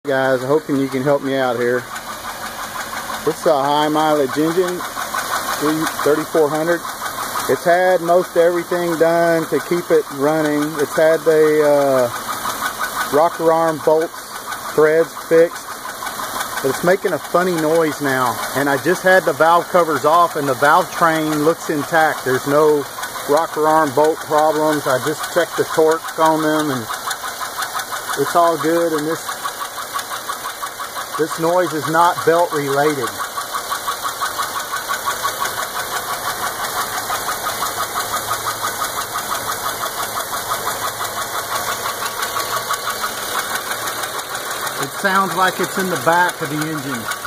Guys, I'm hoping you can help me out here. This is a high mileage engine, 3400. It's had most everything done to keep it running. It's had the rocker arm bolts, threads fixed, but it's making a funny noise now. And I just had the valve covers off and the valve train looks intact. There's no rocker arm bolt problems. I just checked the torque on them and it's all good. And this noise is not belt related. It sounds like it's in the back of the engine.